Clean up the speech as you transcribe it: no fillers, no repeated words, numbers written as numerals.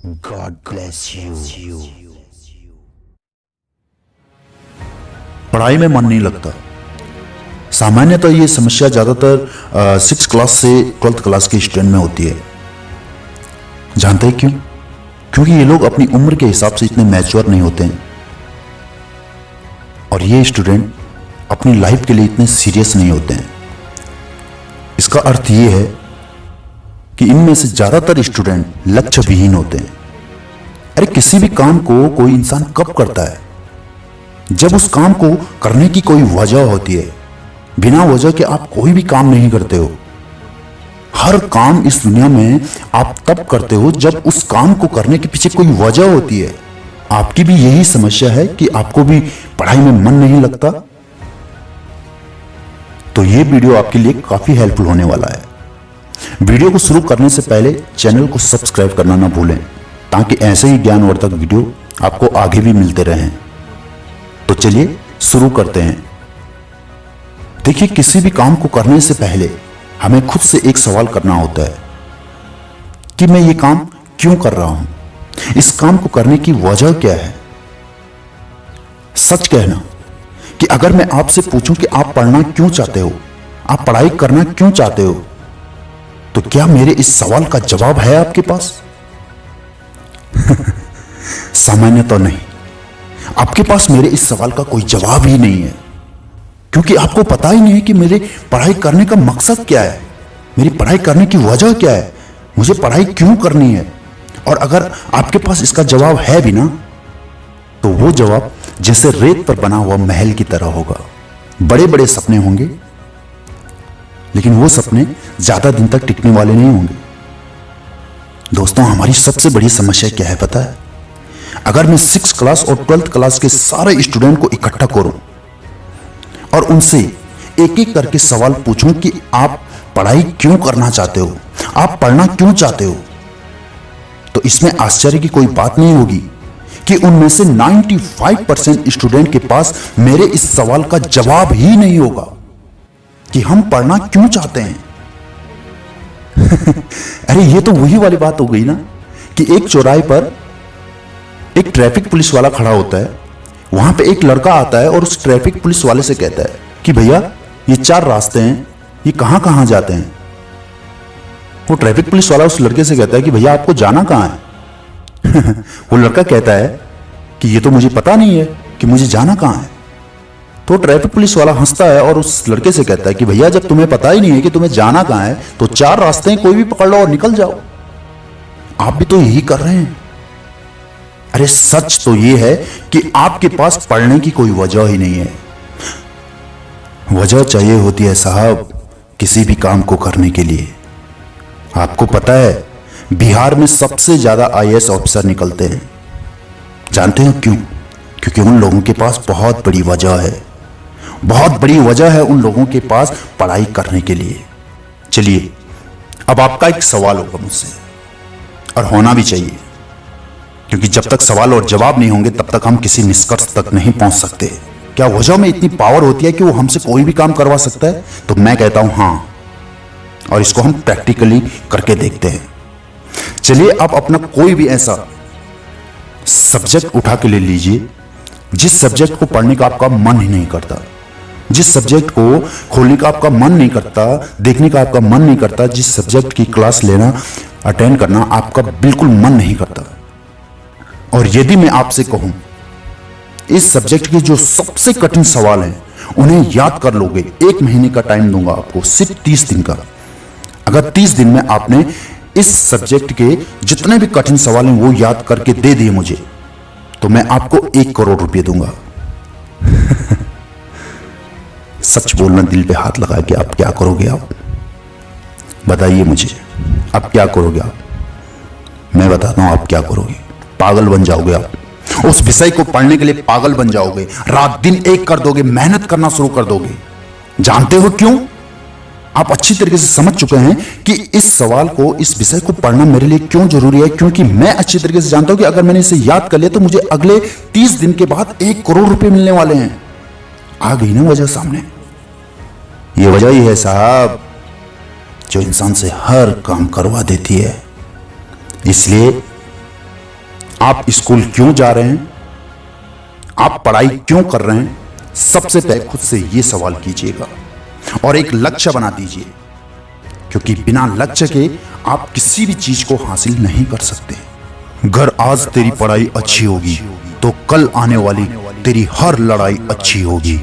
God bless you. पढ़ाई में मन नहीं लगता। सामान्यतः ये समस्या ज़्यादातर 6 क्लास से 12th क्लास के स्टूडेंट में होती है। जानते हैं क्यों? क्योंकि ये लोग अपनी उम्र के हिसाब से इतने मैच्योर नहीं होते हैं और ये स्टूडेंट अपनी लाइफ के लिए इतने सीरियस नहीं होते हैं। इसका अर्थ ये है कि इनमें से ज़्यादातर स्टूडेंट लक्ष्य विहीन होते हैं। अरे किसी भी काम को कोई इंसान कब करता है? जब उस काम को करने की कोई वजह होती है। बिना वजह के आप कोई भी काम नहीं करते हो। हर काम इस दुनिया में आप तब करते हो जब उस काम को करने के पीछे कोई वजह होती है। आपकी भी यही समस्या है कि आपको भी पढ़ाई में मन नहीं लगता। तो ये वीडियो आपके लिए काफी हेल्पफुल होने वाला है। वीडियो को शुरू करने से पहले चैनल को सब्सक्राइब करना ना भूलें, ताकि ऐसे ही ज्ञानवर्धक वीडियो आपको आगे भी मिलते रहें। तो चलिए शुरू करते हैं। देखिए, किसी भी काम को करने से पहले हमें खुद से एक सवाल करना होता है कि मैं ये काम क्यों कर रहा हूं, इस काम को करने की वजह क्या है। सच कहना कि अगर मैं आपसे पूछूं कि आप पढ़ना क्यों चाहते हो, आप पढ़ाई करना क्यों चाहते हो, तो क्या मेरे इस सवाल का जवाब है आपके पास? सामान्य तो नहीं। आपके पास मेरे इस सवाल का कोई जवाब ही नहीं है, क्योंकि आपको पता ही नहीं है कि मेरे पढ़ाई करने का मकसद क्या है, मेरी पढ़ाई करने की वजह क्या है, मुझे पढ़ाई क्यों करनी है। और अगर आपके पास इसका जवाब है भी ना, तो वो जवाब जैसे रेत पर बना हुआ महल की तरह होगा। बड़े बड़े सपने होंगे, लेकिन वो सपने ज्यादा दिन तक टिकने वाले नहीं होंगे। दोस्तों, हमारी सबसे बड़ी समस्या क्या है पता है? अगर मैं 6 क्लास और 12th क्लास के सारे स्टूडेंट को इकट्ठा करूं और उनसे एक एक करके सवाल पूछूं कि आप पढ़ाई क्यों करना चाहते हो, आप पढ़ना क्यों चाहते हो, तो इसमें आश्चर्य की कोई बात नहीं होगी कि उनमें से 95% स्टूडेंट के पास मेरे इस सवाल का जवाब ही नहीं होगा कि हम पढ़ना क्यों चाहते हैं। अरे ये तो वही वाली बात हो गई ना कि एक चौराहे पर एक ट्रैफिक पुलिस वाला खड़ा होता है। वहां पे एक लड़का आता है और उस ट्रैफिक पुलिस वाले से कहता है कि भैया, ये 4 रास्ते हैं, ये कहां कहां जाते हैं। वो ट्रैफिक पुलिस वाला उस लड़के से कहता है कि भैया आपको जाना कहां है। वो लड़का कहता है कि ये तो मुझे पता नहीं है कि मुझे जाना कहां है। तो ट्रैफिक पुलिस वाला हंसता है और उस लड़के से कहता है कि भैया, जब तुम्हें पता ही नहीं है कि तुम्हें जाना कहां है, तो 4 रास्ते हैं, कोई भी पकड़ लो और निकल जाओ। आप भी तो यही कर रहे हैं। अरे सच तो यह है कि आपके पास पढ़ने की कोई वजह ही नहीं है। वजह चाहिए होती है साहब किसी भी काम को करने के लिए। आपको पता है, बिहार में सबसे ज्यादा IAS ऑफिसर निकलते हैं। जानते हो क्यों? क्योंकि उन लोगों के पास बहुत बड़ी वजह है, बहुत बड़ी वजह है उन लोगों के पास पढ़ाई करने के लिए। चलिए, अब आपका एक सवाल होगा मुझसे, और होना भी चाहिए, क्योंकि जब तक सवाल और जवाब नहीं होंगे तब तक हम किसी निष्कर्ष तक नहीं पहुंच सकते। क्या वजह में इतनी पावर होती है कि वो हमसे कोई भी काम करवा सकता है? तो मैं कहता हूं हां, और इसको हम प्रैक्टिकली करके देखते हैं। चलिए, आप अपना कोई भी ऐसा सब्जेक्ट उठा के ले लीजिए जिस सब्जेक्ट को पढ़ने का आपका मन ही नहीं करता, जिस सब्जेक्ट को खोलने का आपका मन नहीं करता, देखने का आपका मन नहीं करता, जिस सब्जेक्ट की क्लास लेना, अटेंड करना आपका बिल्कुल मन नहीं करता। और यदि मैं आपसे कहूं इस सब्जेक्ट के जो सबसे कठिन सवाल हैं उन्हें याद कर लोगे, 1 महीने का टाइम दूंगा आपको, सिर्फ 30 दिन का। अगर 30 दिन में आपने इस सब्जेक्ट के जितने भी कठिन सवाल हैं वो याद करके दे दिए मुझे, तो मैं आपको 1 करोड़ रुपए दूंगा। सच बोलना, दिल पे हाथ लगा के आप क्या करोगे? आप बताइए मुझे, आप क्या करोगे? आप, मैं बताता हूं आप क्या करोगे। पागल बन जाओगे आप, उस विषय को पढ़ने के लिए पागल बन जाओगे, रात दिन एक कर दोगे, मेहनत करना शुरू कर दोगे। जानते हो क्यों? आप अच्छी तरीके से समझ चुके हैं कि इस सवाल को, इस विषय को पढ़ना मेरे लिए क्यों जरूरी है। क्योंकि मैं अच्छी तरीके से जानता हूं कि अगर मैंने इसे याद कर लिया तो मुझे अगले 30 दिन के बाद 1 करोड़ रुपए मिलने वाले हैं। आ गई ना वजह सामने। ये वजह ही है साहब जो इंसान से हर काम करवा देती है। इसलिए आप स्कूल क्यों जा रहे हैं, आप पढ़ाई क्यों कर रहे हैं, सबसे पहले खुद से यह सवाल कीजिएगा और एक लक्ष्य बना दीजिए, क्योंकि बिना लक्ष्य के आप किसी भी चीज को हासिल नहीं कर सकते। अगर आज तेरी पढ़ाई अच्छी होगी तो कल आने वाली तेरी हर लड़ाई अच्छी होगी।